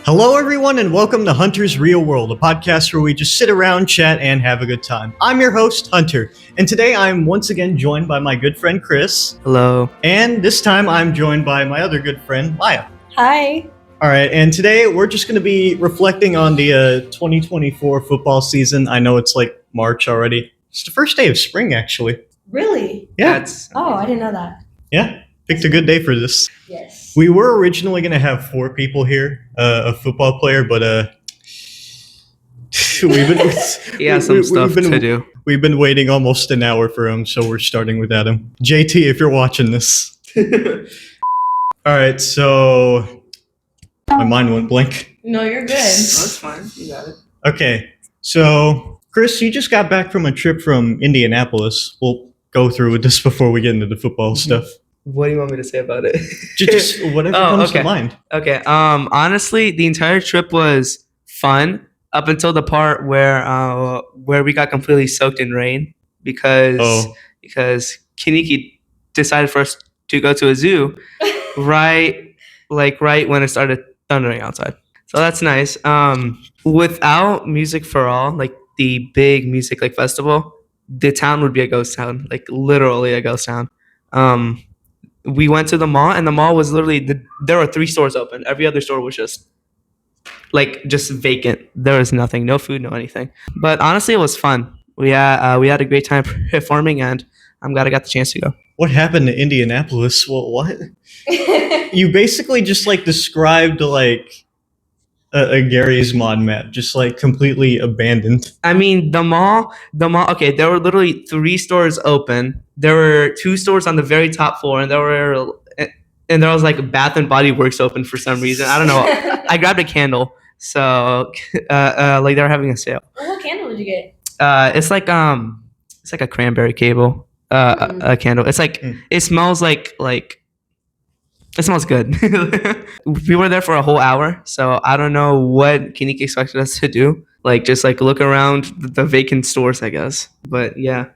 Hello, everyone, and welcome to Hunter's Real World, a podcast where we just sit around, chat, and have a good time. I'm your host, Hunter, and today I'm once again joined by my good friend, Kris. Hello. And this time I'm joined by my other good friend, Maya. Hi. All right, and today we're just going to be reflecting on the 2024 football season. I know it's like March already. It's the first day of spring, actually. Really? Yeah. I didn't know that. Yeah, picked a good day for this. Yes. We were originally going to have 4 people here, a football player, but we've been to do. We've been waiting almost an hour for him, so we're starting with Adam. JT, if you're watching this. All right, so my mind went blank. No, you're good. That's fine. You got it. Okay, so Kris, you just got back from a trip from Indianapolis. We'll go through with this before we get into the football stuff. What do you want me to say about it? Just whatever comes to mind. Okay. Honestly, the entire trip was fun up until the part where we got completely soaked in rain because Kiniki decided for us to go to a zoo right when it started thundering outside. So that's nice. Without Music for All, like the big music like festival, the town would be a ghost town, like literally a ghost town. We went to the mall, and the mall was literally there were 3 stores open. Every other store was just vacant. There was nothing, no food, no anything. But honestly, it was fun. We had a great time performing, and I'm glad I got the chance to go. What happened to Indianapolis? Well, what? You basically just described a Gary's Mod map, just completely abandoned. I mean, the mall. Okay, there were literally 3 stores open. There were 2 stores on the very top floor, and there was Bath and Body Works open for some reason. I don't know. I grabbed a candle, so they were having a sale. Well, what candle did you get? It's like a cranberry cable. A candle. It's it smells it smells good. We were there for a whole hour, so I don't know what Kiniki expected us to do. Just look around the vacant stores, I guess. But yeah.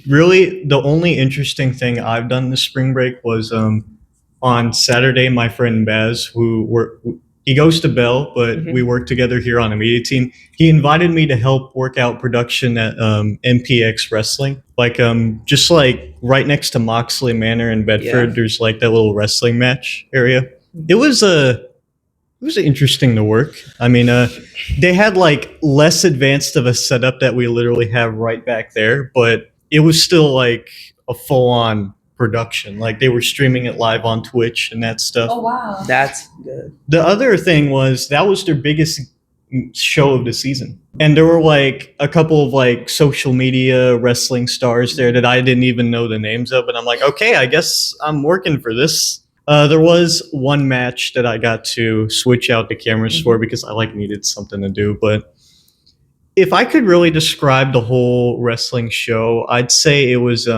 Really, the only interesting thing I've done this spring break was on Saturday, my friend Baz, he goes to Bell, but we work together here on a media team. He invited me to help work out production at MPX Wrestling. Just right next to Moxley Manor in Bedford, there's that little wrestling match area. It was interesting to work. I mean, they had less advanced of a setup that we literally have right back there, but it was still a full-on production. They were streaming it live on Twitch and that stuff. Oh, wow. That's good. The other thing was that was their biggest show of the season. And there were a couple of social media wrestling stars there that I didn't even know the names of. And I'm okay, I guess I'm working for this. There was one match that I got to switch out the cameras for because I needed something to do. But if I could really describe the whole wrestling show, I'd say it was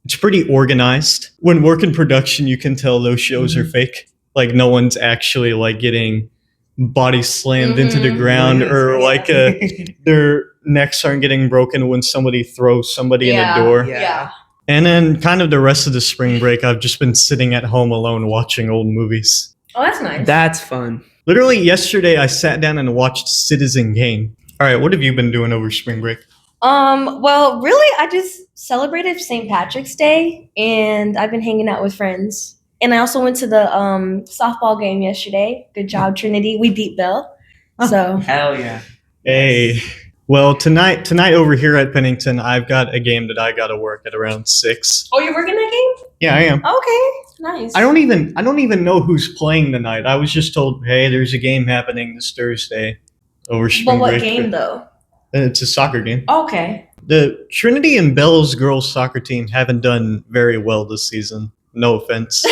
it's pretty organized. When working production, you can tell those shows are fake. No one's actually getting body slammed into the ground or their necks aren't getting broken when somebody throws somebody in a door. Yeah. And then kind of the rest of the spring break, I've just been sitting at home alone watching old movies. Oh, that's nice. That's fun. Literally yesterday, I sat down and watched Citizen Kane. All right, what have you been doing over spring break? Well, really, I just celebrated St. Patrick's Day, and I've been hanging out with friends. And I also went to the softball game yesterday. Good job, Trinity. We beat Bell. So Hell yeah. Hey. Well, tonight over here at Pennington, I've got a game that I got to work at around 6. Oh, you're working that game? Yeah, I am. Okay, nice. I don't even know who's playing tonight. I was just told, hey, there's a game happening this Thursday over spring But what break. game, though? It's a soccer game. Okay. The Trinity and Bell's girls soccer team haven't done very well this season. No offense.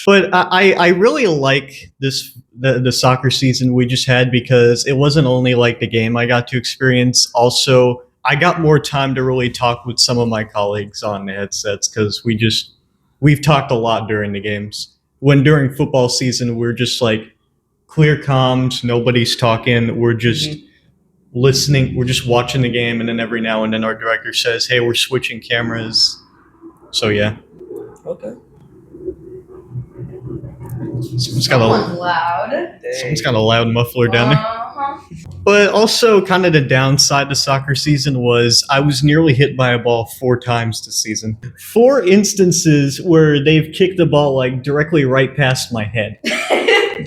But I really like the soccer season we just had because it wasn't only the game I got to experience. Also, I got more time to really talk with some of my colleagues on the headsets because we've talked a lot during the games. When during football season, we're just clear comms, nobody's talking, we're just listening, we're just watching the game, and then every now and then our director says, hey, we're switching cameras. So yeah. Okay. Someone's got a loud muffler down there. But also, kind of the downside to soccer season was I was nearly hit by a ball 4 times this season. 4 instances where they've kicked the ball like directly right past my head.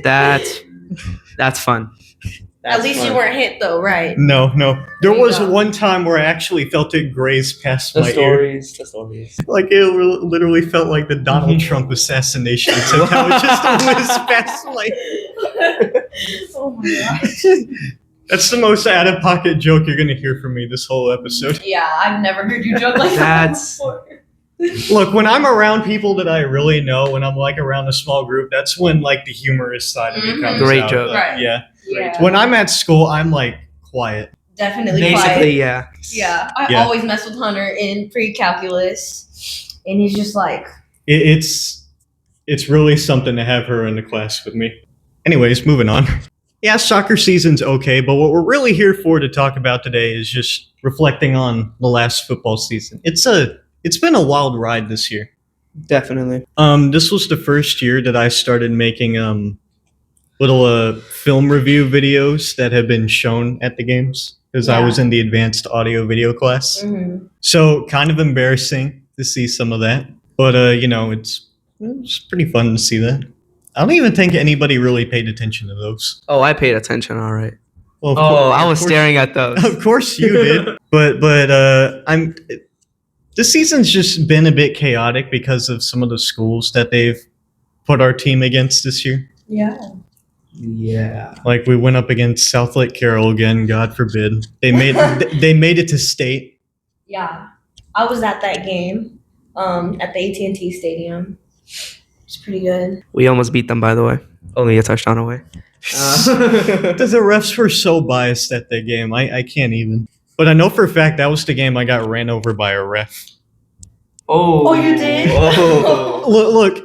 That's fun. At least you weren't hit though, right? No. There was one time where I actually felt it graze past my ear. The stories. Like it literally felt like the Donald Trump assassination attempt. How it just whizzed past my Oh my gosh. That's the most out-of-pocket joke you're going to hear from me this whole episode. Yeah, I've never heard you joke like that before. Look, when I'm around people that I really know, when I'm like around a small group, that's when like the humorous side of me comes Great out. joke. Right. Yeah. When I'm at school, I'm like quiet. Definitely Basically, quiet. yeah. Yeah. I always mess with Hunter in pre-calculus, and he's just like... It's really something to have her in the class with me. Anyways, moving on. Yeah, soccer season's okay, but what we're really here for to talk about today is just reflecting on the last football season. It's been a wild ride this year. Definitely. This was the first year that I started making little film review videos that have been shown at the games because I was in the advanced audio video class. Mm-hmm. So kind of embarrassing to see some of that, but it's pretty fun to see that. I don't even think anybody really paid attention to those. Oh, I paid attention. All right. Well, I was staring at those. Of course you did, but this season's just been a bit chaotic because of some of the schools that they've put our team against this year. Yeah. Like we went up against South Lake Carroll again. God forbid they made it to state. Yeah, I was at that game at the AT&T Stadium. It's pretty good. We almost beat them, by the way. Only a touchdown away. The refs were so biased at that game. I can't even. But I know for a fact that was the game I got ran over by a ref. Oh, you did? Oh. Look,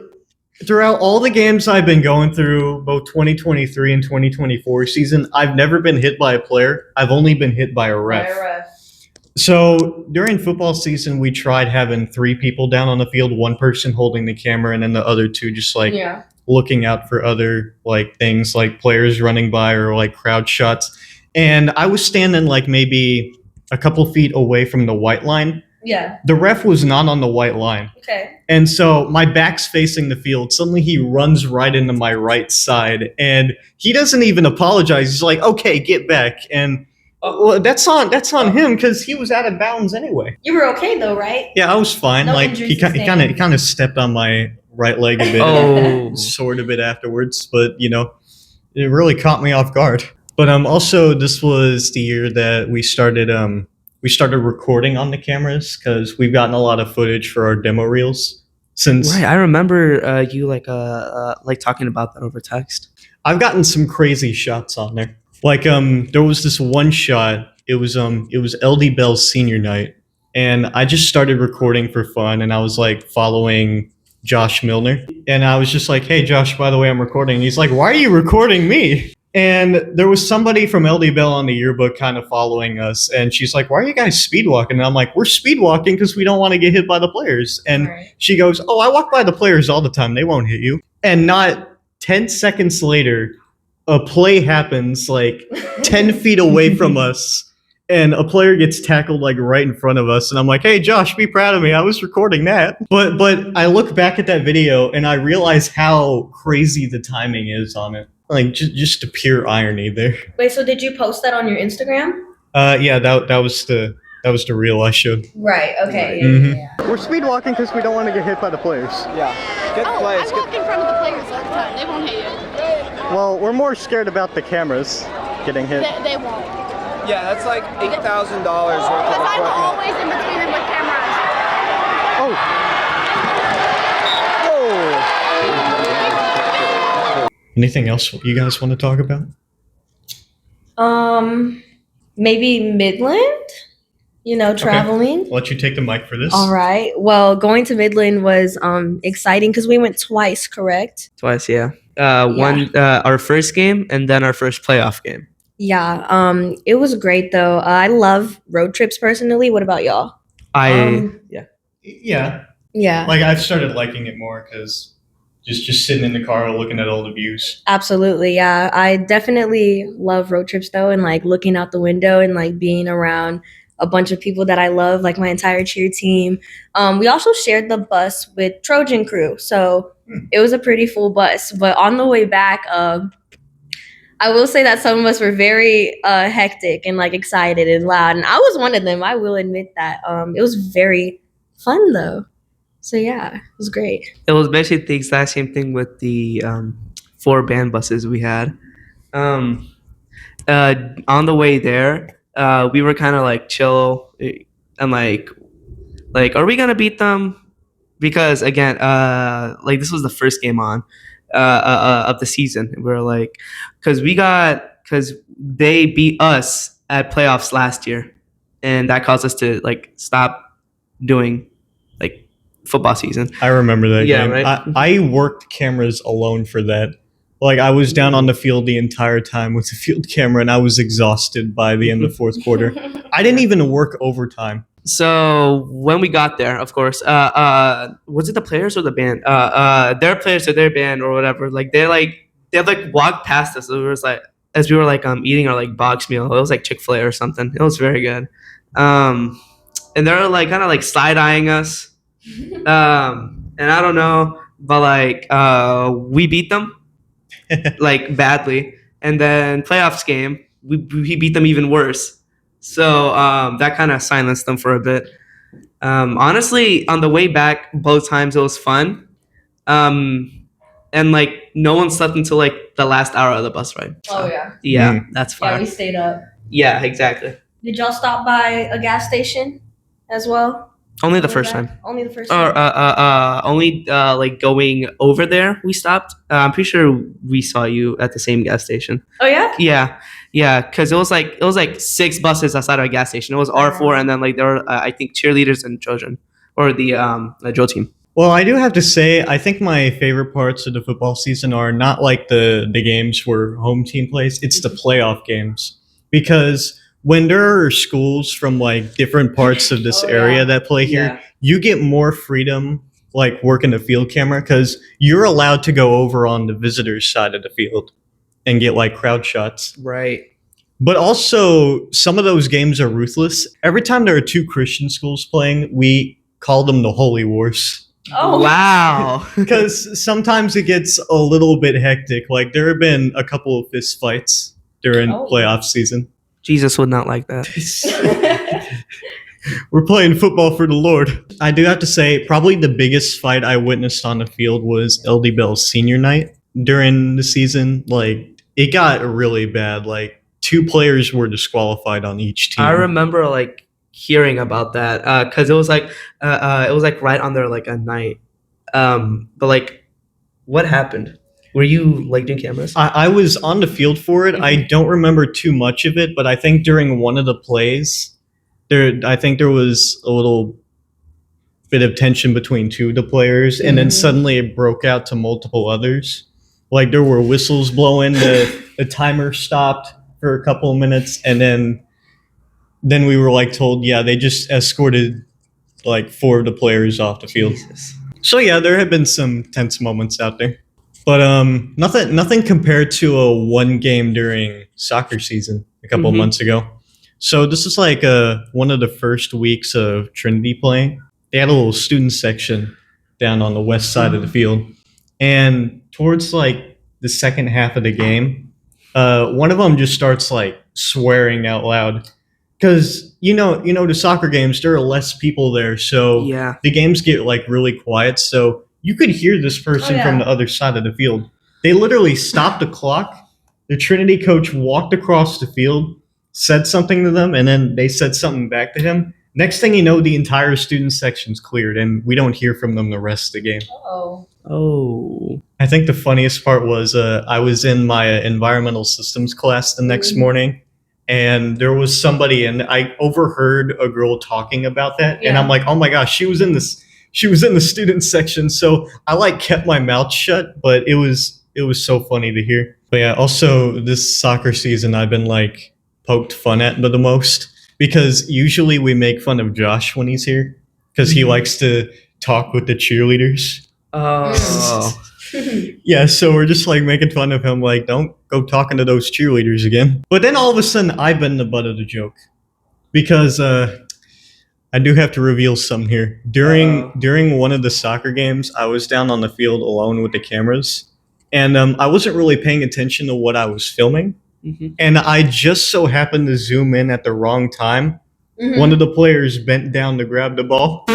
throughout all the games I've been going through, both 2023 and 2024 season, I've never been hit by a player. I've only been hit by a ref. So during football season, we tried having 3 people down on the field, 1 person holding the camera, and then the other 2 just like looking out for other like things like players running by or like crowd shots. And I was standing like maybe a couple feet away from the white line. Yeah. The ref was not on the white line. Okay. And so my back's facing the field. Suddenly he runs right into my right side and he doesn't even apologize. He's like, okay, get back. And well, that's on him because he was out of bounds anyway. You were okay though, right? Yeah, I was fine. No like he kind of stepped on my right leg a bit. Oh. Sort of bit afterwards, but it really caught me off guard. But also this was the year that we started recording on the cameras because we've gotten a lot of footage for our demo reels since. Right, I remember you like talking about that over text. I've gotten some crazy shots on there. Like there was this one shot. It was LD Bell's senior night, and I just started recording for fun, and I was like following Josh Milner, and I was just like, "Hey, Josh, by the way, I'm recording." And he's like, "Why are you recording me?" And there was somebody from LD Bell on the yearbook kind of following us, and she's like, "Why are you guys speed walking?" And I'm like, "We're speed walking because we don't want to get hit by the players." And she goes, "Oh, I walk by the players all the time. They won't hit you." And not 10 seconds later, a play happens like 10 feet away from us, and a player gets tackled like right in front of us. And I'm like, "Hey, Josh, be proud of me. I was recording that." But I look back at that video and I realize how crazy the timing is on it. Like just the pure irony there. Wait, so did you post that on your Instagram? Yeah, that was the reel I showed. Right. Okay. Mhm. Yeah. We're speed walking because we don't want to get hit by the players. Yeah. Get the players. I walk in front of the players all the time. They won't hit you. Well, we're more scared about the cameras getting hit. They won't. Yeah, that's like $8,000 worth of Because I'm equipment. always in between them with cameras. Oh. Whoa. Anything else you guys want to talk about? Maybe Midland. Traveling. I'll let you take the mic for this. All right. Well, going to Midland was exciting because we went twice, correct? Twice, yeah. One, our first game and then our first playoff game. Yeah. It was great though. I love road trips personally. What about y'all? Yeah. Yeah. Like I've started liking it more because Just sitting in the car looking at all the views. Absolutely, yeah. I definitely love road trips though, and like looking out the window and like being around a bunch of people that I love, like my entire cheer team. We also shared the bus with Trojan Crew, so it was a pretty full bus. But on the way back, I will say that some of us were very hectic and like excited and loud, and I was one of them. I will admit that. It was very fun though. So yeah, it was great. It was basically the exact same thing with the 4 band buses we had. Um, on the way there, we were kind of like chill and like, are we gonna beat them? Because again, like this was the first game on of the season. We were like, because they beat us at playoffs last year, and that caused us to like stop doing like football season. I remember that Yeah, game. right? I worked cameras alone for that. Like I was down on the field the entire time with the field camera, and I was exhausted by the end of the fourth quarter. I didn't even work overtime. So when we got there, of course, was it the players or the band? Their players or their band or whatever. Like they walked past us. It was like as we were like eating our like box meal. It was like Chick-fil-A or something. It was very good. And they're like kind of like side eyeing us. And I don't know, but like we beat them like badly, and then playoffs game we beat them even worse. So that kind of silenced them for a bit. Honestly, on the way back, both times it was fun. And like no one slept until like the last hour of the bus ride. Oh yeah. Yeah, that's Yeah, fine. we stayed up. Yeah, exactly. Did y'all stop by a gas station as well? Only the first time. Only the first Or time. only like going over there we stopped. I'm pretty sure we saw you at the same gas station. Oh yeah? Yeah, because it was like 6 buses outside of a gas station. It was R4, and then like there were I think cheerleaders and children, or the drill team. Well, I do have to say, I think my favorite parts of the football season are not like the games where home team plays. It's the playoff games, because when there are schools from like different parts of this area that play here, you get more freedom like working the field camera, because you're allowed to go over on the visitors side of the field and get like crowd shots. Right. But also, some of those games are ruthless. Every time there are 2 Christian schools playing, we call them the Holy Wars. Oh Wow. Because sometimes it gets a little bit hectic. Like there have been a couple of fist fights during playoff season. Jesus would not like that. We're playing football for the Lord. I do have to say, probably the biggest fight I witnessed on the field was LD Bell's senior night during the season. Like it got really bad. Like 2 players were disqualified on each team. I remember like hearing about that because it was like right on there like a night. But like, what happened? Were you like doing cameras? I was on the field for it. I don't remember too much of it, but I think during one of the plays, there was a little bit of tension between 2 of the players, and then suddenly it broke out to multiple others. Like there were whistles blowing, the timer stopped for a couple of minutes, and then we were like told, yeah, they just escorted like 4 of the players off the field. Jesus. So yeah, there have been some tense moments out there. But nothing compared to a one game during soccer season a couple of months ago. So this is like one of the first weeks of Trinity playing. They had a little student section down on the west side of the field, and towards like the second half of the game, one of them just starts like swearing out loud, because you know the soccer games, there are less people there, so the games get like really quiet. So you could hear this person from the other side of the field. They literally stopped the clock. The Trinity coach walked across the field, said something to them, and then they said something back to him. Next thing you know, the entire student section's cleared, and we don't hear from them the rest of the game. Oh. I think the funniest part was I was in my environmental systems class the next morning, and there was somebody, and I overheard a girl talking about that, and I'm like, oh my gosh, she was in the student section. So I like kept my mouth shut, but it was so funny to hear. But yeah, also this soccer season I've been like poked fun at the most, because usually we make fun of Josh when he's here, because he likes to talk with the cheerleaders. Oh. Yeah, so we're just like making fun of him, like, don't go talking to those cheerleaders again. But then all of a sudden, I've been the butt of the joke because I do have to reveal something here. During one of the soccer games, I was down on the field alone with the cameras, and I wasn't really paying attention to what I was filming, and I just so happened to zoom in at the wrong time. One of the players bent down to grab the ball,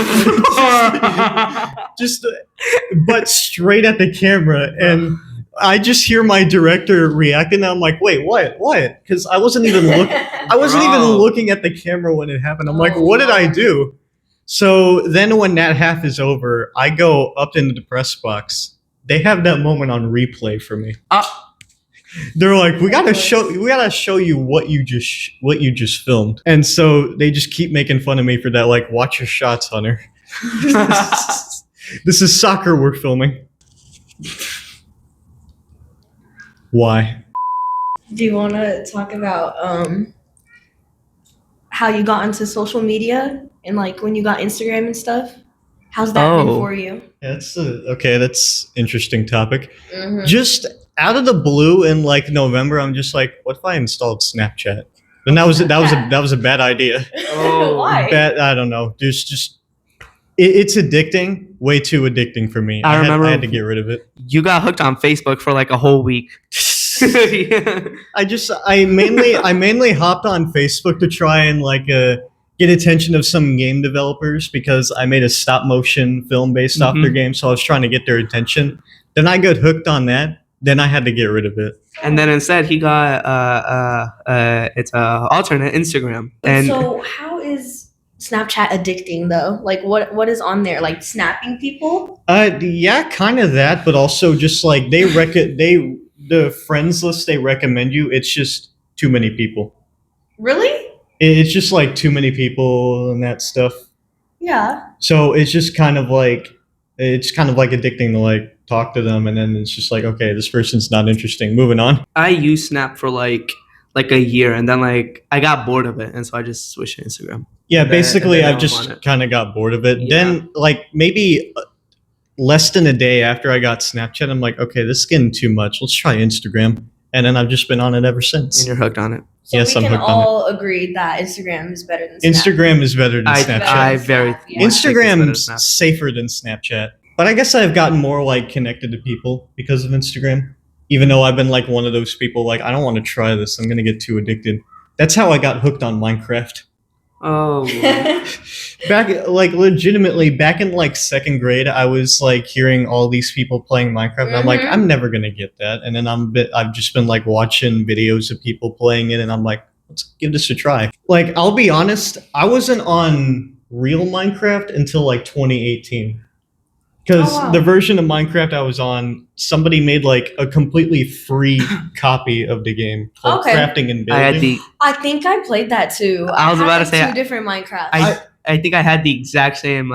just but straight at the camera, and I just hear my director reacting. And I'm like, wait, what? Because I wasn't even looking. I wasn't even looking at the camera when it happened. I'm like, what did I do? So then when that half is over, I go up into the press box. They have that moment on replay for me. They're like, we gotta show you what you just filmed. And so they just keep making fun of me for that. Like, watch your shots, Hunter. This is soccer we're filming. Why? Do you want to talk about how you got into social media and like when you got Instagram and stuff? How's that been for you? That's interesting topic. Just out of the blue in like November, I'm just like, what if I installed Snapchat? And that was a bad idea. Why? I don't know. It's addicting, way too addicting for me. I had to get rid of it. You got hooked on Facebook for like a whole week. I mainly hopped on Facebook to try and like get attention of some game developers because I made a stop motion film based off their game, so I was trying to get their attention. Then I got hooked on that. Then I had to get rid of it. And then instead he got it's a alternate Instagram. And so how is Snapchat addicting though? Like what is on there? Like snapping people? Yeah, kind of that, but also just like the friends list they recommend you, it's just too many people. Really? It's just like too many people and that stuff. Yeah. So it's just kind of like addicting to like talk to them, and then it's just like, okay, this person's not interesting. Moving on. I used Snap for like a year, and then like I got bored of it, and so I just switched to Instagram. Yeah, basically I've just kind of got bored of it. Yeah. Then like maybe less than a day after I got Snapchat, I'm like, okay, this is getting too much. Let's try Instagram. And then I've just been on it ever since. And you're hooked on it. So yes, we can all agree that Instagram is better than Snapchat. Instagram is better than Snapchat. Instagram's safer than Snapchat. But I guess I've gotten more like connected to people because of Instagram. Even though I've been like one of those people like, I don't want to try this. I'm going to get too addicted. That's how I got hooked on Minecraft. Oh. Back in like second grade, I was like hearing all these people playing Minecraft, and I'm like, I'm never gonna get that. And then I've just been like watching videos of people playing it, and I'm like, let's give this a try. Like, I'll be honest, I wasn't on real Minecraft until like 2018. Because the version of Minecraft I was on, somebody made like a completely free copy of the game called Crafting and Building. I think I played that too. I was about to say two different Minecrafts. I think I had the exact same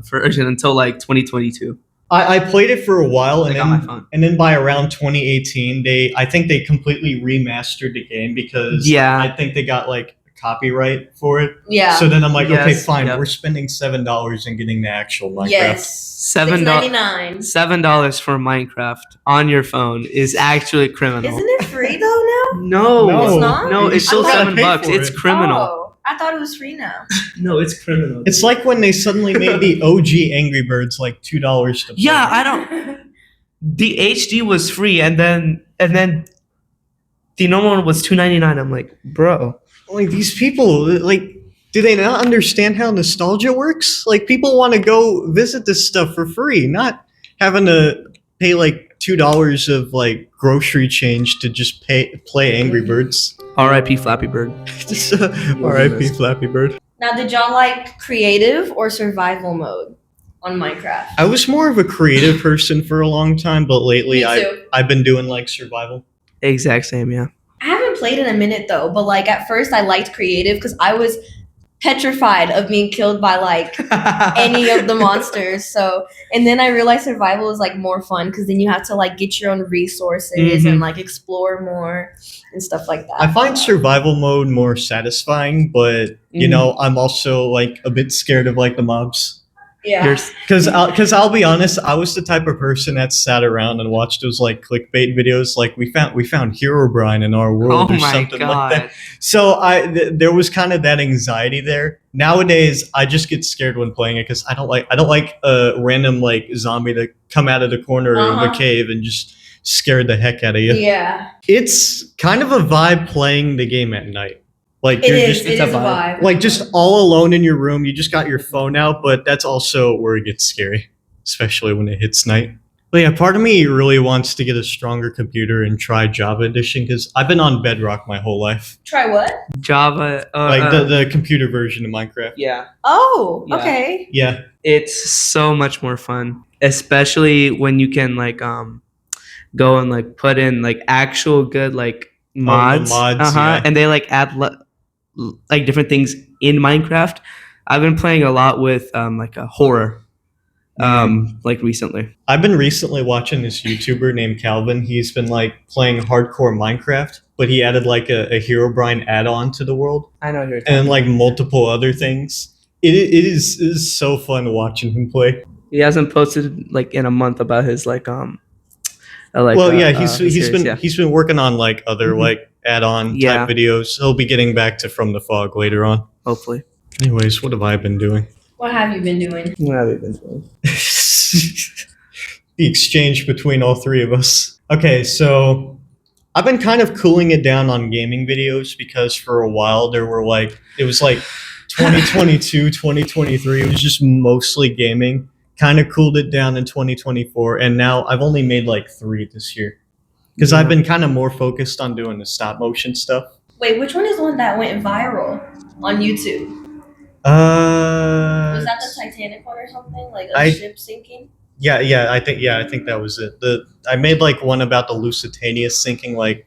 version until like 2022. I played it for a while, and then by around 2018, I think they completely remastered the game because I think they got like copyright for it. Yeah. So then I'm like, okay, fine. We're spending $7 and getting the actual Minecraft. Yes. $7 for Minecraft on your phone is actually criminal. Isn't it free though now? No, it's not. No, it's still $7. It's criminal. Oh, I thought it was free now. No, it's criminal. It's like when they suddenly made the OG Angry Birds like $2 to play. Yeah, I don't. The HD was free, and then the normal one was $2.99. I'm like, bro. Like, these people, like, do they not understand how nostalgia works? Like, people want to go visit this stuff for free, not having to pay like $2 of like grocery change to just play Angry Birds. R.I.P. Flappy Bird. R.I.P. Flappy Bird. Now, did y'all like creative or survival mode on Minecraft? I was more of a creative person for a long time, but lately I've been doing like survival. Exact same, yeah. I haven't played in a minute though, but like at first I liked creative because I was petrified of being killed by like any of the monsters. So, and then I realized survival is like more fun because then you have to like get your own resources and like explore more and stuff like that. I find survival mode more satisfying, but you know, I'm also like a bit scared of like the mobs. Yeah. Because I'll be honest, I was the type of person that sat around and watched those like clickbait videos, like we found Herobrine in our world Oh or my something like that. god. So there was kind of that anxiety there. Nowadays, I just get scared when playing it because I don't like a random like zombie to come out of the corner of a cave and just scare the heck out of you. Yeah. It's kind of a vibe playing the game at night. Like It you're is. just It is a vibe. like just all alone in your room. You just got your phone out, but that's also where it gets scary, especially when it hits night. But yeah, part of me really wants to get a stronger computer and try Java Edition because I've been on Bedrock my whole life. Try what? Java. Like the computer version of Minecraft. Yeah. Oh, Yeah. okay. Yeah. It's so much more fun, especially when you can like go and like put in like actual good like mods. Yeah. And they like add like different things in Minecraft. I've been playing a lot with like a horror like recently. I've been recently watching this YouTuber named Calvin. He's been like playing hardcore Minecraft, but he added like a Herobrine add-on to the world. I know you're and like multiple other things. It is so fun watching him play. He hasn't posted like in a month about his like he's been working on like other like add-on type videos. He'll be getting back to From the Fog later on. Hopefully. Anyways, what have I been doing? What have you been doing? What have you been doing? The exchange between all three of us. Okay, so I've been kind of cooling it down on gaming videos because for a while it was like 2022, 2023, it was just mostly gaming. Kind of cooled it down in 2024, and now I've only made like 3 this year because I've been kind of more focused on doing the stop motion stuff. Wait, which one is the one that went viral on YouTube? Was that the Titanic one or something? Like a ship sinking? Yeah, I think that was it. I made like one about the Lusitania sinking like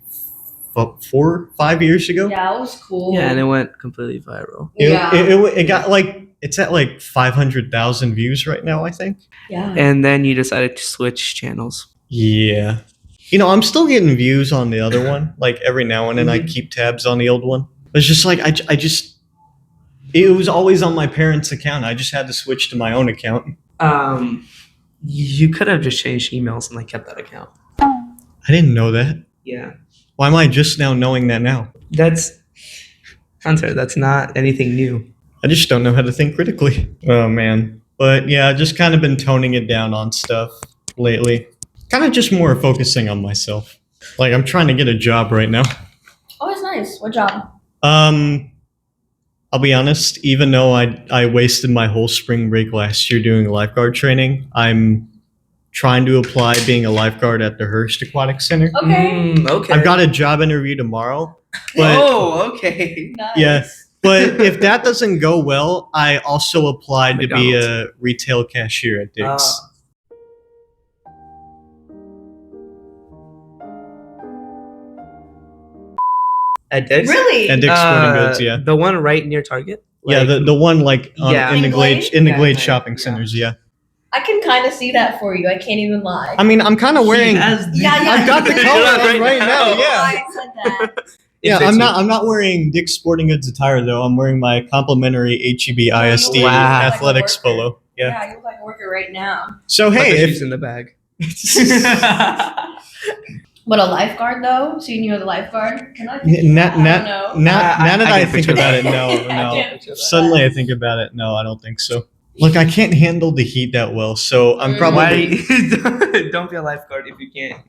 4-5 years ago. Yeah, it was cool. Yeah, and it went completely viral. It got like it's at like 500,000 views right now, I think. Yeah. And then you decided to switch channels. Yeah. I'm still getting views on the other one. Like every now and then I keep tabs on the old one. It's just like it was always on my parents' account. I just had to switch to my own account. You could have just changed emails and like kept that account. I didn't know that. Yeah. Why am I just now knowing that now? That's Hunter, that's not anything new. I just don't know how to think critically. Oh man. But yeah, I've just kind of been toning it down on stuff lately. Kind of just more focusing on myself. Like I'm trying to get a job right now. Oh, it's nice. What job? I'll be honest, even though I wasted my whole spring break last year doing lifeguard training, I'm trying to apply being a lifeguard at the Hearst Aquatic Center. Okay. Okay. I've got a job interview tomorrow. But, okay. Nice. Yeah. But if that doesn't go well, I also applied to be a retail cashier at Dick's. At Dick's? Really? At Dick's Sporting Goods, yeah. The one right near Target? Yeah, the one like in the Glade shopping yeah. centers, yeah. I can kind of see that for you. I can't even lie. I mean, I'm kind of wearing. Yeah. I've got the color on right now. Yeah. I said that. Yeah, I'm not wearing Dick's Sporting Goods attire though. I'm wearing my complimentary HEB ISD athletics polo. Yeah. Yeah, you look like a worker right now. So hey, if in the bag. But a lifeguard though? So you knew the lifeguard? Can I? now I that I think picture about that. it, no. Suddenly I think about it, no, I don't think so. Look, I can't handle the heat that well, so I'm probably. Don't be a lifeguard if you can't.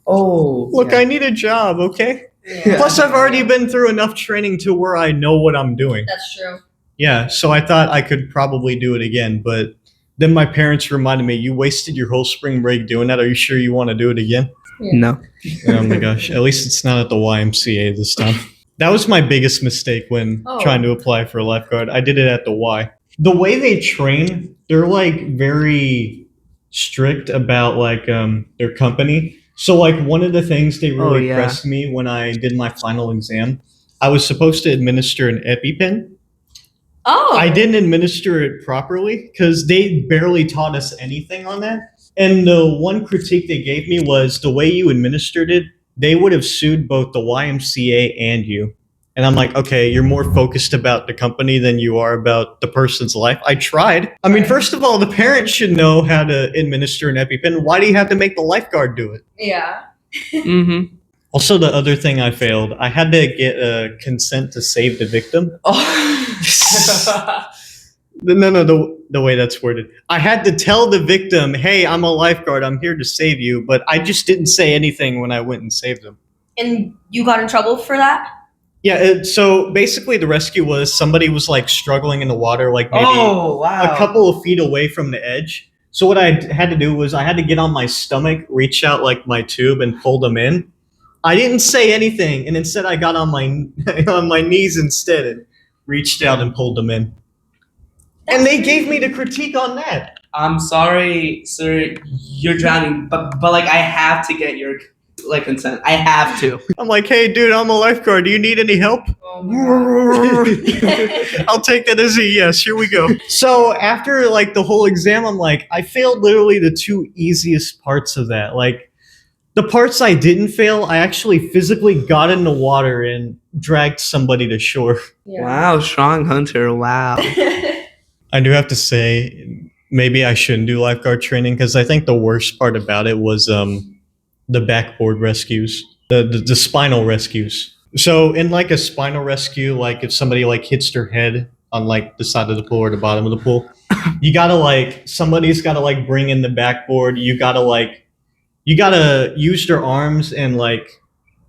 Oh. Look, I need a job, okay? Yeah. Plus, I've already been through enough training to where I know what I'm doing. That's true. Yeah, so I thought I could probably do it again, but then my parents reminded me, you wasted your whole spring break doing that. Are you sure you want to do it again? Yeah. No. Oh my gosh, at least it's not at the YMCA this time. That was my biggest mistake when trying to apply for a lifeguard. I did it at the Y. The way they train, they're like very strict about like their company. So like one of the things they really pressed me when I did my final exam, I was supposed to administer an EpiPen. Oh. I didn't administer it properly because they barely taught us anything on that. And the one critique they gave me was the way you administered it, they would have sued both the YMCA and you. And I'm like, okay, you're more focused about the company than you are about the person's life. I tried. I mean, first of all, the parents should know how to administer an EpiPen. Why do you have to make the lifeguard do it? Yeah. Mm-hmm. Also, the other thing I failed, I had to get consent to save the victim. Oh. No, the way that's worded. I had to tell the victim, hey, I'm a lifeguard. I'm here to save you. But I just didn't say anything when I went and saved them. And you got in trouble for that? Yeah, so basically the rescue was somebody was like struggling in the water, like maybe Oh, wow. a couple of feet away from the edge. So what I had to do was I had to get on my stomach, reach out like my tube and pull them in. I didn't say anything, and instead I got on my on my knees instead and reached out and pulled them in. And they gave me the critique on that. I'm sorry, sir. You're drowning, but like I have to get your like consent. I have to. I'm like, hey, dude, I'm a lifeguard. Do you need any help? Oh my I'll take that as a yes. Here we go. So after like the whole exam, I'm like, I failed literally the two easiest parts of that. Like the parts I didn't fail, I actually physically got in the water and dragged somebody to shore. Yeah. Wow, strong hunter. Wow. I do have to say, maybe I shouldn't do lifeguard training because I think the worst part about it was the backboard rescues, the spinal rescues. So in like a spinal rescue, like if somebody like hits their head on like the side of the pool or the bottom of the pool, you gotta like somebody's gotta like bring in the backboard. You gotta use their arms and like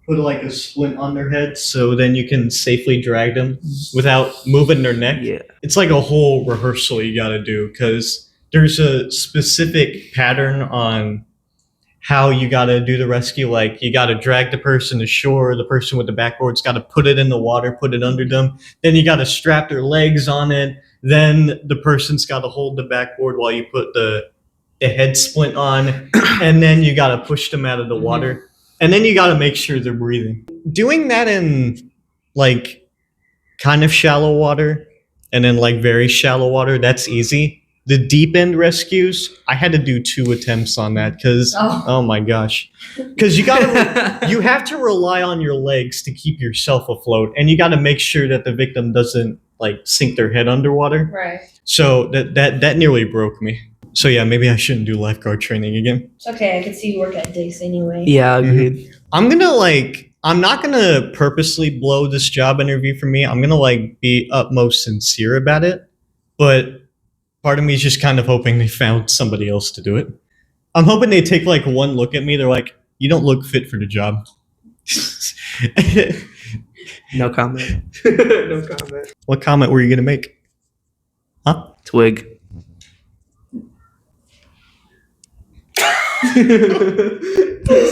put like a splint on their head so then you can safely drag them without moving their neck. Yeah. It's like a whole rehearsal you gotta do because there's a specific pattern on how you gotta do the rescue. Like you gotta drag the person to shore, the person with the backboard's gotta put it in the water, put it under them, then you gotta strap their legs on it, then the person's gotta hold the backboard while you put the head splint on, and then you gotta push them out of the water. And then you got to make sure they're breathing. Doing that in like kind of shallow water and then like very shallow water, that's easy. The deep end rescues, I had to do 2 attempts on that because, oh my gosh. Because you have to rely on your legs to keep yourself afloat. And you got to make sure that the victim doesn't like sink their head underwater. Right. So that nearly broke me. So yeah, maybe I shouldn't do lifeguard training again. It's okay. I could see you work at Dick's anyway. Yeah, agreed. I'm not gonna purposely blow this job interview for me. I'm gonna like be utmost sincere about it. But part of me is just kind of hoping they found somebody else to do it. I'm hoping they take like one look at me. They're like, you don't look fit for the job. No comment. No comment. What comment were you gonna make? Huh? Twig.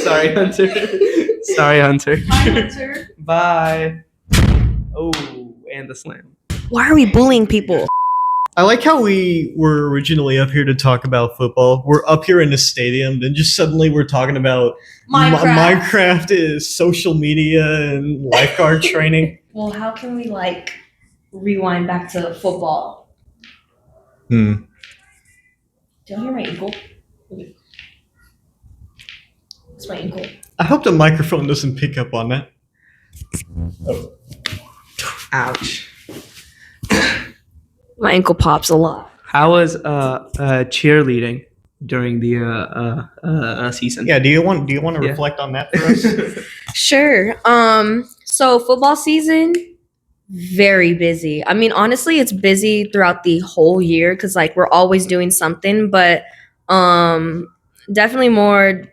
Sorry, Hunter. Sorry, Hunter. Bye, Hunter. Bye. Oh, and the slam. Why are we bullying people? I like how we were originally up here to talk about football. We're up here in the stadium, then just suddenly we're talking about Minecraft is social media and lifeguard training. Well, how can we like rewind back to football? Hmm. Do you hear my ankle? It's my ankle. I hope the microphone doesn't pick up on that. Oh. Ouch. My ankle pops a lot. How was cheerleading during the season? Yeah, do you want to Yeah. reflect on that for us? Sure. So football season, very busy. I mean, honestly, it's busy throughout the whole year because like we're always doing something, but definitely more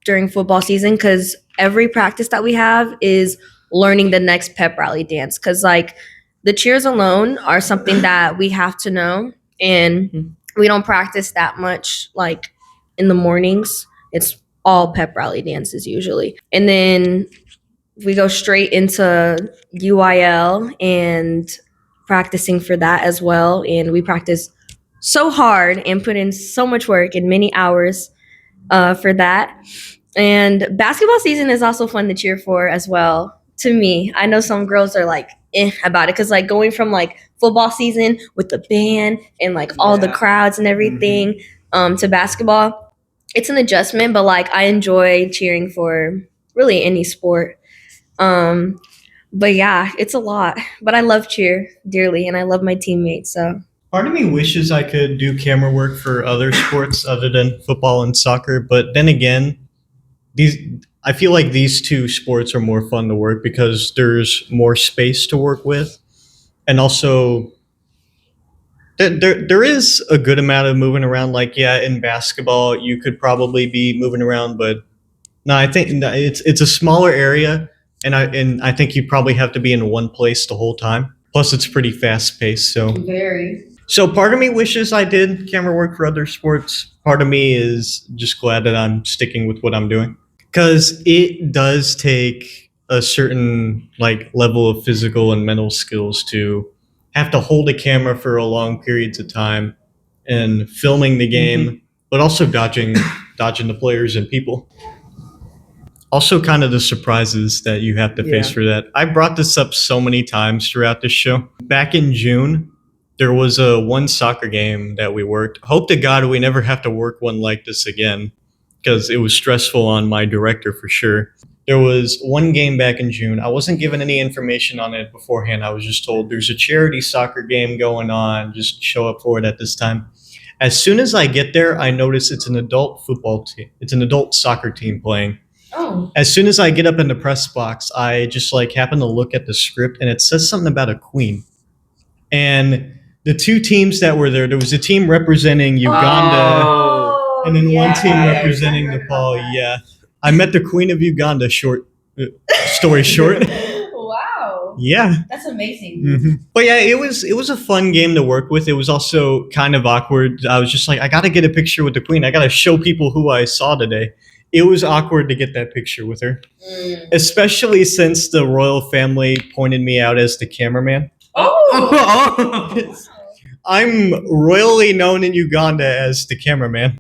during football season because every practice that we have is learning the next pep rally dance because like the cheers alone are something that we have to know and we don't practice that much like in the mornings. It's all pep rally dances usually. And then we go straight into UIL and practicing for that as well. And we practice so hard and put in so much work and many hours for that. And basketball season is also fun to cheer for as well. To me, I know some girls are like about it because like going from like football season with the band and like all the crowds and everything to basketball, it's an adjustment. But like I enjoy cheering for really any sport. But yeah, it's a lot. But I love cheer dearly, and I love my teammates. So Part of me wishes I could do camera work for other sports other than football and soccer, but then again, these I feel like these two sports are more fun to work because there's more space to work with, and also there is a good amount of moving around. Like yeah, in basketball you could probably be moving around, but no, I think it's a smaller area, and I think you probably have to be in one place the whole time. Plus, it's pretty fast paced. So part of me wishes I did camera work for other sports. Part of me is just glad that I'm sticking with what I'm doing because it does take a certain like level of physical and mental skills to have to hold a camera for a long periods of time and filming the game, but also dodging the players and people. Also, kind of the surprises that you have to face for that. I brought this up so many times throughout this show. Back in June, there was a one soccer game that we worked. Hope to God we never have to work one like this again because it was stressful on my director for sure. There was one game back in June. I wasn't given any information on it beforehand. I was just told there's a charity soccer game going on. Just show up for it at this time. As soon as I get there, I notice it's an adult football team. It's an adult soccer team playing. oh, As soon as I get up in the press box, I just like happen to look at the script and it says something about a queen. And the two teams that were there was a team representing Uganda Oh, and then one team yeah. representing I heard about Nepal. that. Yeah. I met the Queen of Uganda story short. Wow, Yeah. that's amazing. But yeah, it was a fun game to work with. It was also kind of awkward. I was just like, I got to get a picture with the Queen. I got to show people who I saw today. It was awkward to get that picture with her, especially since the royal family pointed me out as the cameraman. Oh, I'm royally known in Uganda as the cameraman.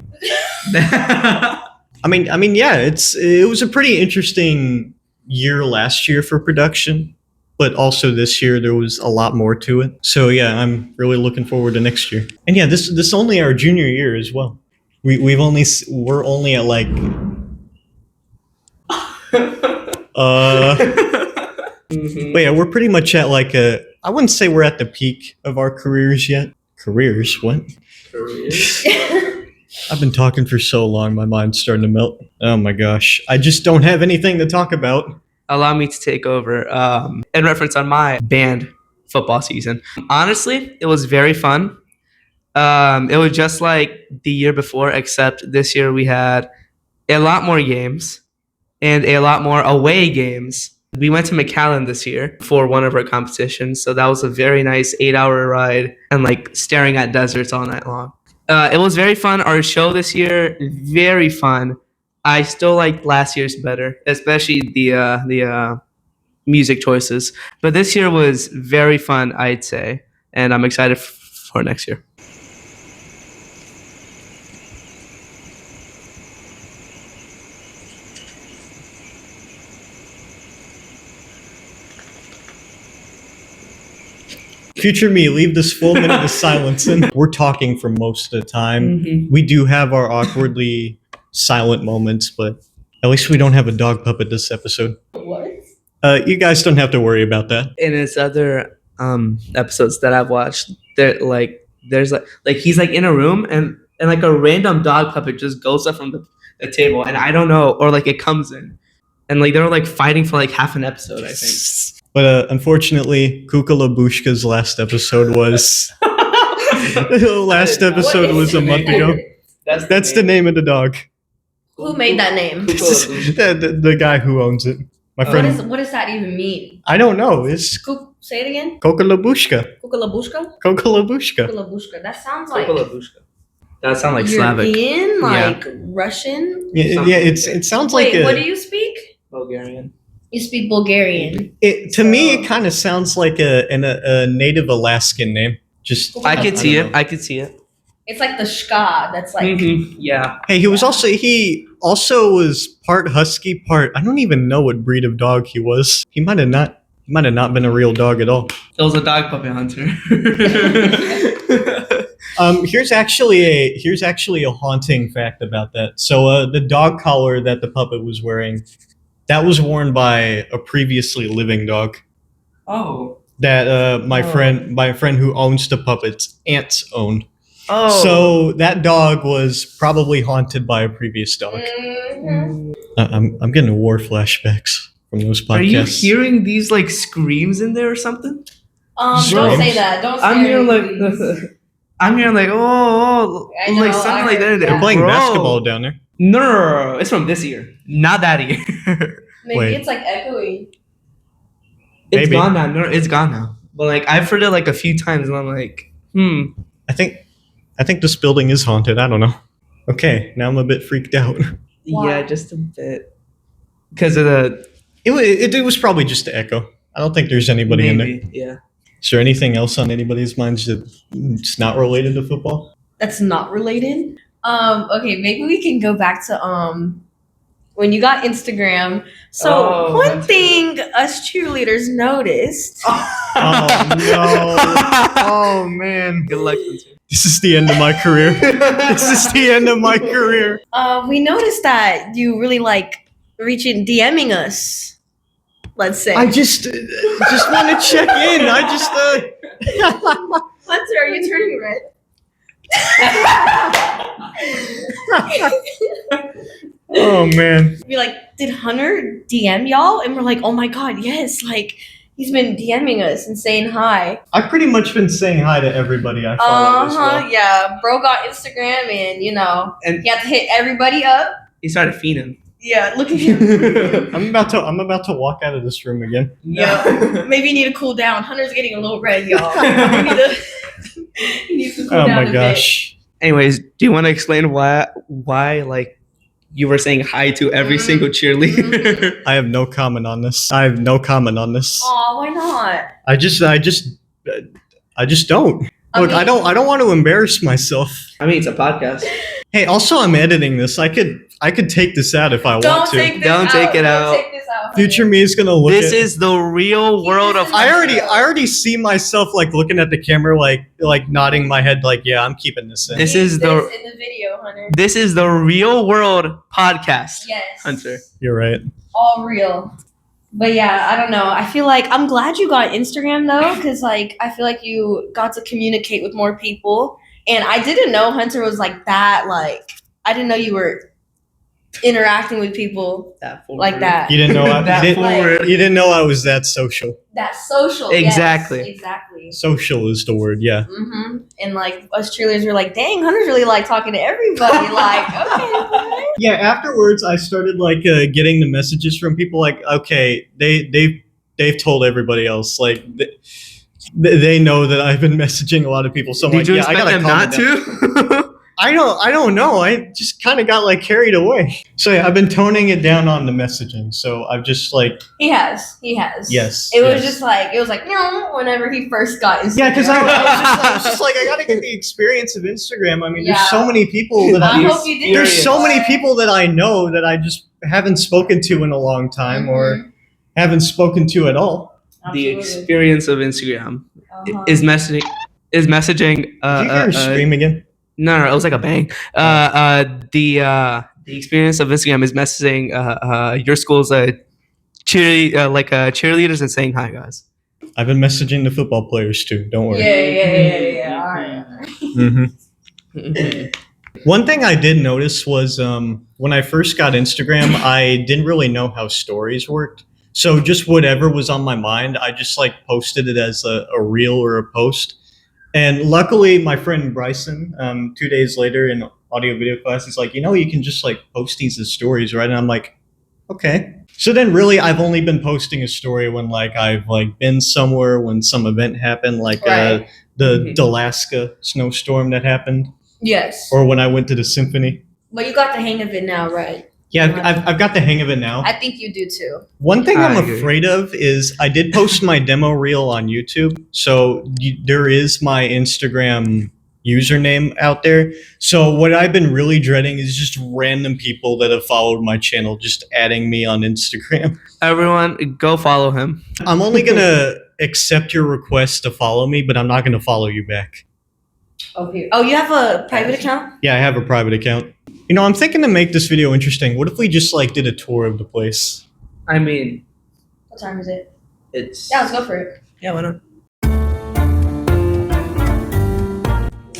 I mean, yeah, it was a pretty interesting year last year for production, but also this year there was a lot more to it. So yeah, I'm really looking forward to next year. And yeah, this is only our junior year as well. We're only at like but yeah, we're pretty much at like I wouldn't say we're at the peak of our careers yet. Careers? What? I've been talking for so long, my mind's starting to melt. Oh my gosh. I just don't have anything to talk about. Allow me to take over in reference on my band football season. Honestly, it was very fun. It was just like the year before, except this year we had a lot more games and a lot more away games. We went to McAllen this year for one of our competitions, so that was a very nice 8-hour ride and like staring at deserts all night long. It was very fun. Our show this year, very fun. I still like last year's better, especially the music choices. But this year was very fun, I'd say, and I'm excited for next year. Future me, leave this full minute of silence in. We're talking for most of the time. Mm-hmm. We do have our awkwardly silent moments, but at least we don't have a dog puppet this episode. what? You guys don't have to worry about that. In his other episodes that I've watched, there's like he's like in a room and like a random dog puppet just goes up from the table and I don't know, or like it comes in and like they were like fighting for like half an episode, I think. But unfortunately, Kukalabushka's last episode was was a month ago. That's the name of the dog. Who made that name? The guy who owns it. My friend. What does that even mean? I don't know. It's Say it again. Kokalabushka. Kukalabushka? Kokalabushka. Kukalabushka. That sounds like That sounds like Slavic. European, like Russian. Yeah, it sounds like Wait, what do you speak? Bulgarian. You speak Bulgarian. To me, it kind of sounds like a native Alaskan name. Just I could see don't it. know. I could see it. It's like the ska. That's like. Mhm. Yeah. Hey, he also was part husky, part I don't even know what breed of dog he was. He might have not been a real dog at all. It was a dog puppy hunter. Here's actually a haunting fact about that. So the dog collar that the puppet was wearing, that was worn by a previously living dog. Oh. that my Oh. friend who owns the puppets, aunts owned. Oh. So that dog was probably haunted by a previous dog. Mhm. I'm getting war flashbacks from those podcasts. Are you hearing these like screams in there or something? Don't Screams? say that. Don't I'm scare hearing me, like please. I'm hearing like I know, like something I like that. heard In there. They're playing Bro. basketball down there. No, it's from this year, not that year. Maybe Wait. it's like echoing. It's Maybe. gone now. No, it's gone now. But like I've heard it like a few times, and I'm like, I think this building is haunted. I don't know. Okay, now I'm a bit freaked out. Why? yeah, just a bit. Because of the It was probably just the echo. I don't think there's anybody in there. maybe, yeah. Is there anything else on anybody's minds that's not related to football? That's not related. Okay, maybe we can go back to when you got Instagram. So Oh, one that's thing us cheerleaders noticed. Oh no! Oh man! Good luck. Spencer. This is the end of my career. This is the end of my career. We noticed that you really like DMing us. Let's say. I just want to check in. I just Hunter, are you turning red? Oh man. Be like, did Hunter DM y'all? And we're like, oh my god, yes! Like he's been DMing us and saying hi. I've pretty much been saying hi to everybody I follow as well. Yeah. Bro got Instagram, and And he had to hit everybody up. he started feeding. Yeah, look at him. I'm about to walk out of this room again. Yeah. Maybe you need to cool down. Hunter's getting a little red, y'all. He needs to cool Oh down my a gosh. Anyways, do you want to explain why like you were saying hi to every single cheerleader? I have no comment on this. I have no comment on this. Aw, why not? I just don't. Look, I don't want to embarrass myself. I mean, it's a podcast. Hey, also I'm editing this. I could take this out if I want Don't to. take this Don't out. take it out. Don't take this out. Future me is gonna look This at is the real world of. I already see myself like looking at the camera like nodding my head like yeah, I'm keeping this in. This Leave is this the- in the video, Hunter. This is the real world podcast. Yes. Hunter. You're right. All real. But yeah, I don't know. I feel like I'm glad you got Instagram though, because like I feel like you got to communicate with more people. And I didn't know Hunter was like that. Like I didn't know you were interacting with people That forward. like that. You didn't know That forward. you didn't know I was that social. That's social. Exactly. Yes, exactly. Social is the word, yeah. Mm-hmm. And like us cheerleaders were like, dang, Hunter's really like talking to everybody. Like, okay. Yeah, afterwards I started like getting the messages from people like okay, they've told everybody else like they know that I've been messaging a lot of people. So I'm Did like, you yeah, I expect gotta them calm not it down. to? I don't know. I just kind of got like carried away. So yeah, I've been toning it down on the messaging. So I've just like He has. yes. It was yes. just like no whenever he first got Instagram. Yeah, because I was just like I gotta get the experience of Instagram. I mean, Yeah. there's so many people that I I hope you did. there's so many people that I know that I just haven't spoken to in a long time or haven't spoken to at all. The Absolutely. experience of Instagram Uh-huh. is messaging. Is messaging. Did you hear her scream again? No, it was like a bang. The experience of Instagram is messaging your school's cheerleaders and saying hi, guys. I've been messaging the football players too. Don't worry. Yeah. All right. Mm-hmm. One thing I did notice was when I first got Instagram, I didn't really know how stories worked. So just whatever was on my mind, I just like posted it as a reel or a post. And luckily, my friend Bryson, 2 days later in audio video class, he's like, you can just like post these as stories, right? And I'm like, okay. So then really, I've only been posting a story when like I've like been somewhere when some event happened, like Right. the Alaska snowstorm that happened, Yes. or when I went to the symphony. But you got the hang of it now, right? Yeah, I've got the hang of it now. I think you do too. One thing I I'm agree. afraid of is I did post my demo reel on YouTube, so there is my Instagram username out there. So what I've been really dreading is just random people that have followed my channel just adding me on Instagram. Everyone, go follow him. I'm only gonna accept your request to follow me, but I'm not gonna follow you back. Oh, here. Oh, you have a private account? Yeah, I have a private account. I'm thinking to make this video interesting. What if we just like did a tour of the place? I mean, What time is it? It's Yeah, let's go for it. yeah, why not?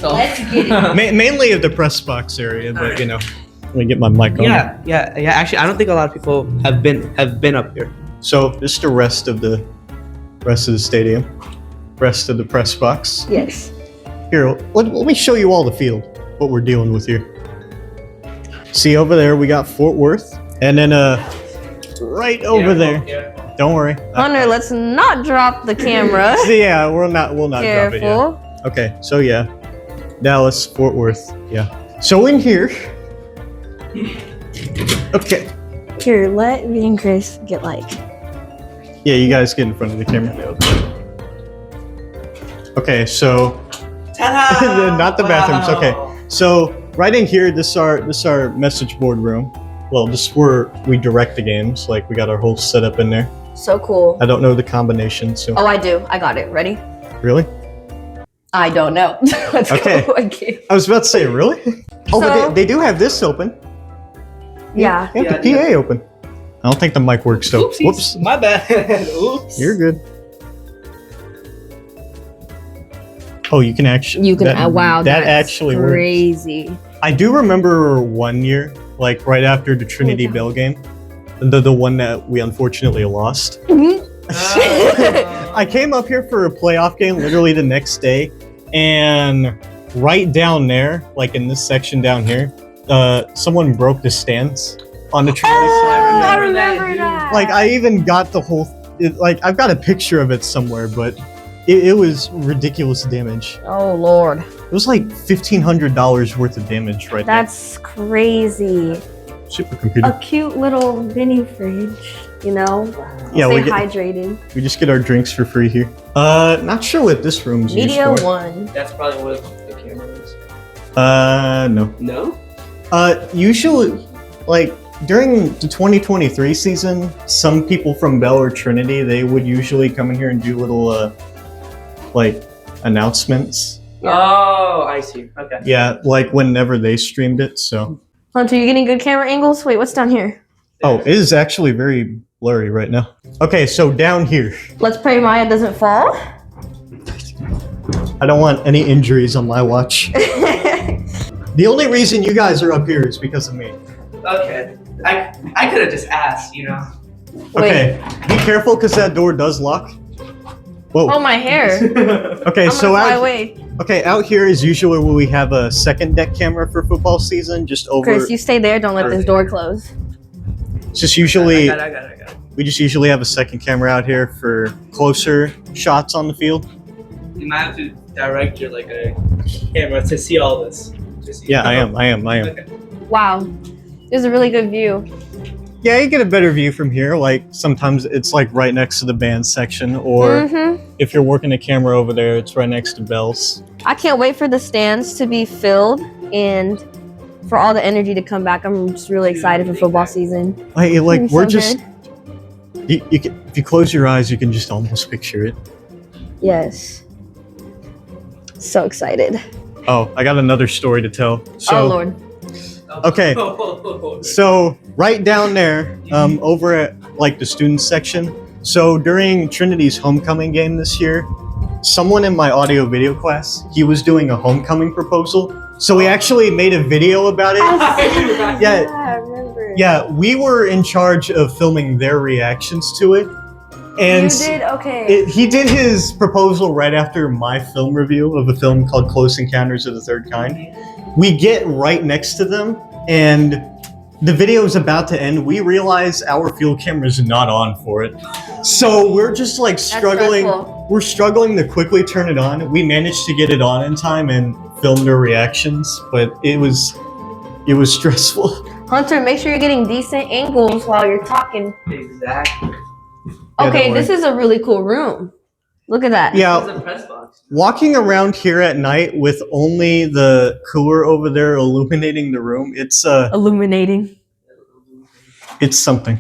Let's get it. Mainly at the press box area, but you know, let me get my mic on. Yeah. Actually, I don't think a lot of people have been up here. So this is the rest of the stadium, rest of the press box. Yes. Here, let me show you all the field. What we're dealing with here. See over there, we got Fort Worth, and then right over there. Don't worry. Hunter, let's not drop the camera. Yeah, we'll not drop it yet. Careful. Okay, so yeah, Dallas, Fort Worth, yeah. So in here, okay. Here, let me and Chris get like. Yeah, you guys get in front of the camera. Okay, so not the bathrooms. Okay, so right in here, this is our message board room. Well, this is where we direct the games. Like we got our whole setup in there. So cool. I don't know the combination, so. Oh, I do. I got it. Ready? Really? I don't know. Let's Okay. go again. I was about to say, really? Oh, So- but they do have this open. Yeah. They have the PA open. I don't think the mic works though. Oopsies. Whoops. My bad. Oops. You're good. Oh, you can actually. You can. Wow. That that's actually works. crazy. I do remember one year, like right after the Trinity yeah. Bell game, the one that we unfortunately lost. I came up here for a playoff game literally the next day, and right down there, like in this section down here, someone broke the stands on the Trinity side. I remember that. Like I even got the whole, like I've got a picture of it somewhere, but it was ridiculous damage. Oh Lord. It was like $1,500 worth of damage right That's crazy. there. Supercomputer. A cute little mini fridge, you know? Yeah, Stay we hydrated. just get our drinks for free here. Not sure what this room's used Media for. one. That's probably what the camera is. No. No? Usually, like, during the 2023 season, some people from Bell or Trinity, they would usually come in here and do little, like, announcements. Oh, I see. Okay. Yeah, like whenever they streamed it, so. Hunter, you getting good camera angles? Wait, what's down here? Oh, it is actually very blurry right now. Okay, so down here. Let's pray Maya doesn't fall. I don't want any injuries on my watch. The only reason you guys are up here is because of me. Okay. I could have just asked, you know. Okay, be careful because that door does lock. Whoa. Oh, my hair. Okay, I'm so gonna fly out, away. okay, out here is usually where we have a second deck camera for football season, just over. Chris, you stay there. Don't let this door close. It's just usually I got it. we just usually have a second camera out here for closer shots on the field. You might have to direct your like a camera to see all this. Yeah, I am. Okay. Wow. There's a really good view. Yeah, you get a better view from here. Like sometimes it's like right next to the band section, or if you're working a camera over there, it's right next to Bell's. I can't wait for the stands to be filled and for all the energy to come back. I'm just really excited for football season. Like It's we're so just good. you can, if you close your eyes, you can just almost picture it. Yes. So excited. Oh, I got another story to tell. So, Oh Lord. Okay. So right down there, over at like the student section. So during Trinity's homecoming game this year, someone in my audio video class, he was doing a homecoming proposal. So we actually made a video about it. Yeah, I remember. yeah, we were in charge of filming their reactions to it. And You did? Okay. he did his proposal right after my film review of a film called Close Encounters of the Third Kind. We get right next to them, and the video is about to end. We realize our field camera is not on for it. So we're just like struggling. stressful. We're struggling to quickly turn it on. We managed to get it on in time and film their reactions, but it was stressful. Hunter, make sure you're getting decent angles while you're talking. Exactly. Yeah, Okay, don't this worry. is a really cool room. Look at that. This is Yeah, a press box. walking around here at night with only the cooler over there illuminating the room, it's Illuminating. something.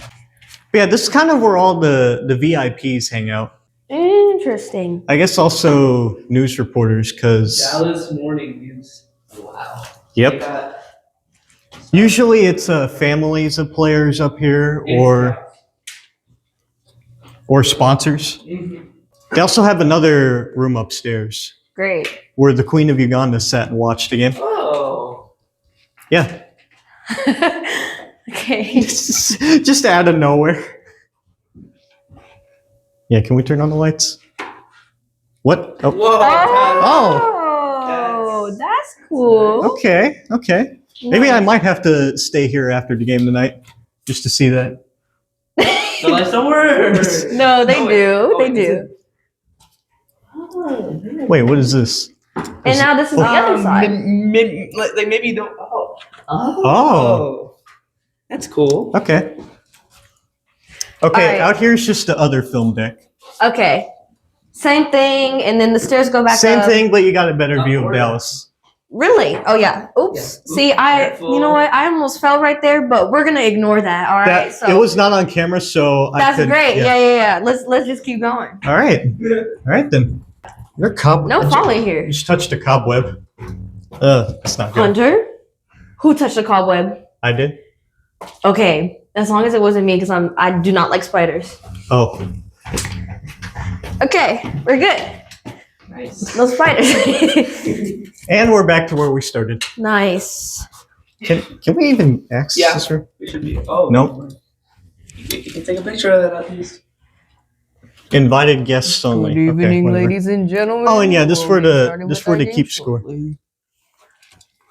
But yeah, this is kind of where all the VIPs hang out. Interesting. I guess also news reporters, because Dallas Morning News. Wow. yep, They got- usually it's families of players up here, or or sponsors. They also have another room upstairs Great. where the Queen of Uganda sat and watched the game. Oh. Yeah. Okay. Just out of nowhere. Yeah, can we turn on the lights? What? Oh. Whoa. Oh, that's cool. Okay. Maybe I might have to stay here after the game tonight just to see that. The lights don't work. No, they do. They do. Wait, what is this? And now this is the other side. Maybe don't. Oh. That's cool. Okay. All right. Out here is just the other film deck. Okay. Same thing, and then the stairs go back Same up. thing, but you got a better view of Dallas. Really? Oh yeah. Oops. Yeah. See, you know what? I almost fell right there, but we're gonna ignore that. All right. It was not on camera, so That's I could, great. Yeah. Let's just keep going. All right then. Your cobweb. No falling here. You just touched a cobweb. That's not good. Hunter, who touched the cobweb? I did. Okay, as long as it wasn't me, because I do not like spiders. Oh. Okay, we're good. Nice. No spiders. And we're back to where we started. Nice. Can we even access this room? We should be. Oh. Nope. You can take a picture of that at least. Invited guests only. Good evening, whatever. ladies and gentlemen. Oh, and yeah, this We'll where be the starting this with where our they game keep score. shortly.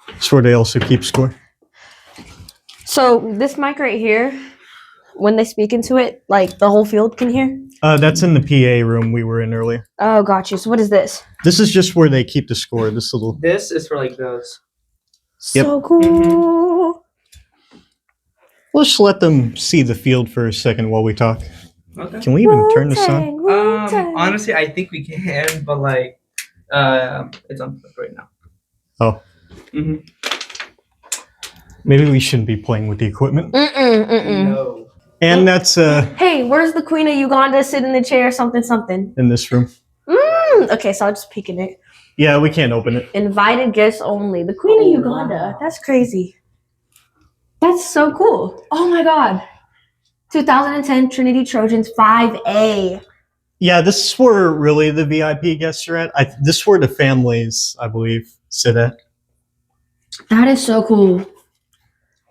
It's where they also keep score. So this mic right here, when they speak into it, like the whole field can hear. That's in the PA room we were in earlier. Oh, got you. So what is this? This is just where they keep the score. This little. This is for like those. Yep. So cool. Let's just let them see the field for a second while we talk. Okay. Can we even turn this on? Honestly, I think we can, but like, it's on right now. Oh. Mm-hmm. Maybe we shouldn't be playing with the equipment. No. And that's Hey, where's the Queen of Uganda sitting in the chair? Something. in this room. Okay, so I'll just peek in it. Yeah, we can't open it. Invited guests only. The Queen of Uganda. That's crazy. That's so cool. Oh my God. 2010 Trinity Trojans 5A. Yeah, this is where really the VIP guests are at. This is where the families, I believe, sit at. That is so cool.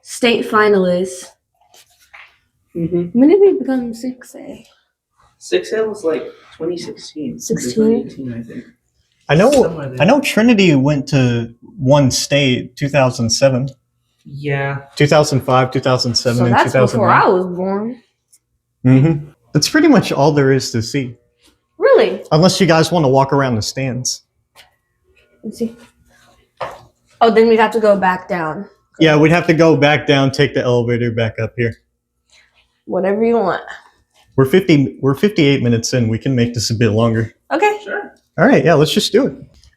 State finalists. Mm-hmm. When did we become 6A? 6A was like 2016. 16? 2018, I think. I Somewhere there. know Trinity went to one state 2007, Yeah. 2005, 2007, So and that's 2009. before I was born. Mm-hmm. That's pretty much all there is to see. Really? Unless you guys want to walk around the stands. Let's see. Oh, then we'd have to go back down. Yeah, we'd have to go back down, take the elevator back up here. Whatever you want. We're 58 minutes in. We can make this a bit longer. Okay. Sure. All right, yeah, let's just do it.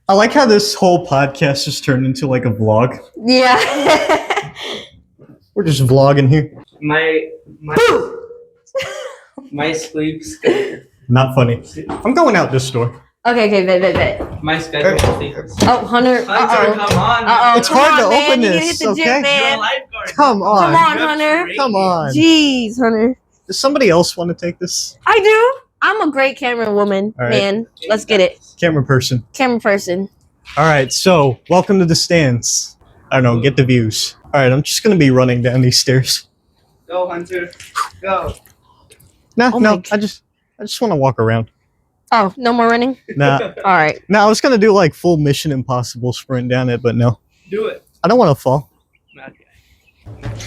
I like how this whole podcast just turned into like a vlog. Yeah. We're just vlogging here. My sleep schedule. Not funny. I'm going out this door. Okay, bet. My schedule. Oh, Hunter. Hunter, Uh-oh. come on. Uh-oh. It's Come hard on, to man. open You need to this, hit the gym, okay? man. You're a lifeguard. Come on. Come on, You're Hunter. great. Come on. Jeez, Hunter. Does somebody else want to take this? I do. I'm a great camera woman, All right. man. Let's get it. Camera person. Camera person. All right, so welcome to the stands. I don't know, get the views. All right, I'm just going to be running down these stairs. Go, Hunter. Go. No, Oh my I just want to walk around. Oh, no more running? Nah. All right. No, I was going to do like full Mission Impossible sprint down it, but no. Do it. I don't want to fall. Okay.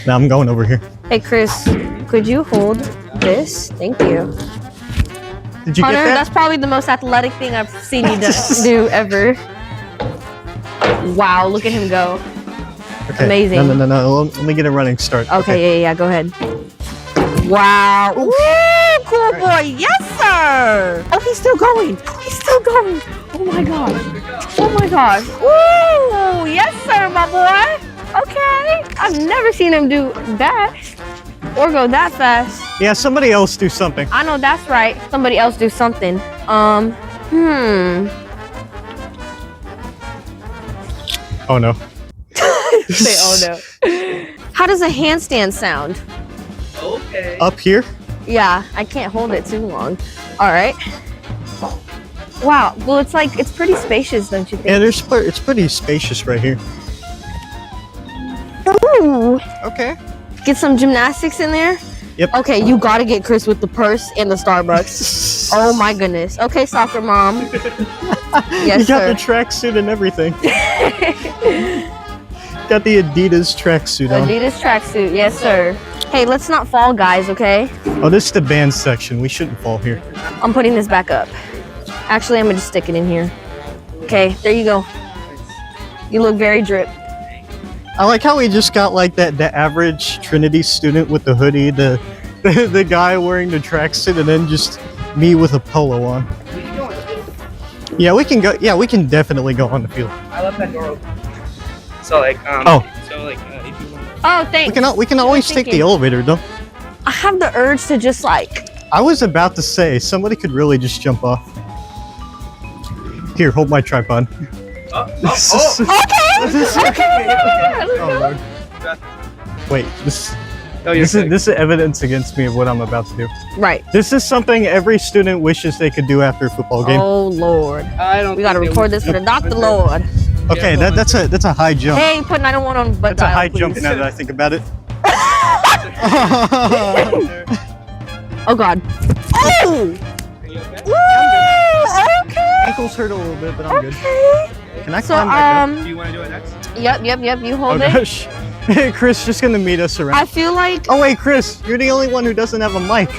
No, I'm going over here. Hey, Chris, could you hold this? Thank you. Did you Hunter, get that? that's probably the most athletic thing I've seen you do ever. Wow, look at him go. Okay. amazing. No. Let me get a running start. Okay, yeah, go ahead. Wow. Woo, cool boy. Yes, sir. Oh, he's still going. Oh my gosh. Woo, yes, sir, my boy. Okay. I've never seen him do that or go that fast. Yeah, somebody else do something. I know that's right. Somebody else do something. Oh no. Say, oh no. How does a handstand sound? Okay. Up here? Yeah, I can't hold it too long. All right. Wow. Well, it's pretty spacious, don't you think? Yeah, it's pretty spacious right here. Ooh. Okay. Get some gymnastics in there. Yep. Okay, you gotta get Kris with the purse and the Starbucks. Oh my goodness. Okay, soccer mom. Yes, you got sir. the tracksuit and everything. Got the Adidas tracksuit on. Adidas tracksuit. Yes, sir. Hey, let's not fall, guys. Okay. Oh, this is the band section. We shouldn't fall here. I'm putting this back up. Actually, I'm gonna just stick it in here. Okay, there you go. You look very drip. I like how we just got like the average Trinity student with the hoodie, the guy wearing the tracksuit, and then just me with a polo on. Yeah, we can go. Yeah, we can definitely go on the field. I left that door open. So like if you want. Oh, thanks. We can always take the elevator though. I have the urge to just like. I was about to say somebody could really just jump off. Here, hold my tripod. Okay. Oh, Lord. Wait, this Oh, you're sick. is evidence against me of what I'm about to do. Right. This is something every student wishes they could do after a football game. Oh Lord. I don't. We gotta record this for the Dr. Lord. Okay, that's a high jump. Hey, put 901 on butt That's a dial, high please. jump now that I think about it. Oh God. Oh. Woo, okay. Ankles hurt a little bit, but I'm good. Okay. Can I So climb back up? Do you want to do it next? Yep. You Oh hold it. gosh. Hey, Kris, just gonna meet us around. I feel like. Oh wait, Kris, you're the only one who doesn't have a mic.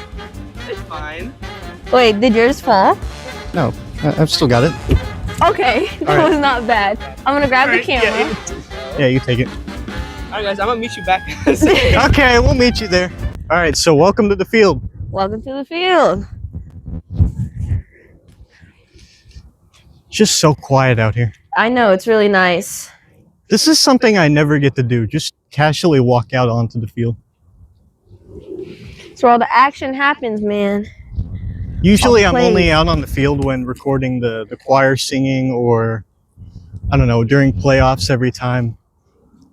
It's fine. Wait, did yours fall? No, I've still got it. Okay, that All right. was not bad. I'm gonna grab the camera. Yeah, you take it. Alright guys, I'm gonna meet you back. Okay, we'll meet you there. All right, so welcome to the field. Welcome to the field. It's just so quiet out here. I know, it's really nice. This is something I never get to do. Just casually walk out onto the field. It's where all the action happens, man. Usually I'm plays. only out on the field when recording the choir singing, or I don't know, during playoffs every time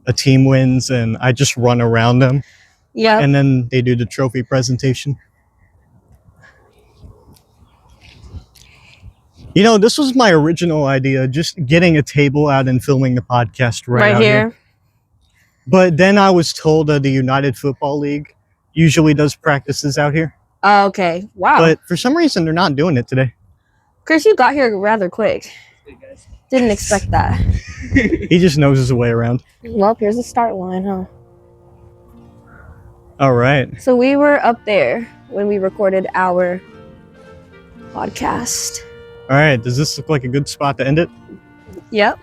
a team wins and I just run around them Yeah. and then they do the trophy presentation. You know, this was my original idea, just getting a table out and filming the podcast right out here. But then I was told the United Football League usually does practices out here. Oh, okay. Wow. But for some reason, they're not doing it today. Kris, you got here rather quick. Didn't expect that. He just knows his way around. Well, here's the start line, huh? All right. So we were up there when we recorded our podcast. All right. Does this look like a good spot to end it? Yep.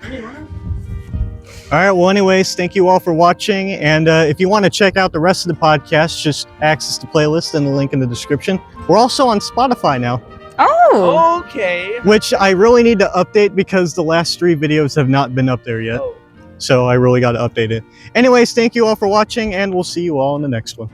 All right. Well, anyways, thank you all for watching. And if you want to check out the rest of the podcast, just access the playlist and the link in the description. We're also on Spotify now, Oh. Okay. which I really need to update because the last 3 videos have not been up there yet. Oh. So I really got to update it. Anyways, thank you all for watching, and we'll see you all in the next one.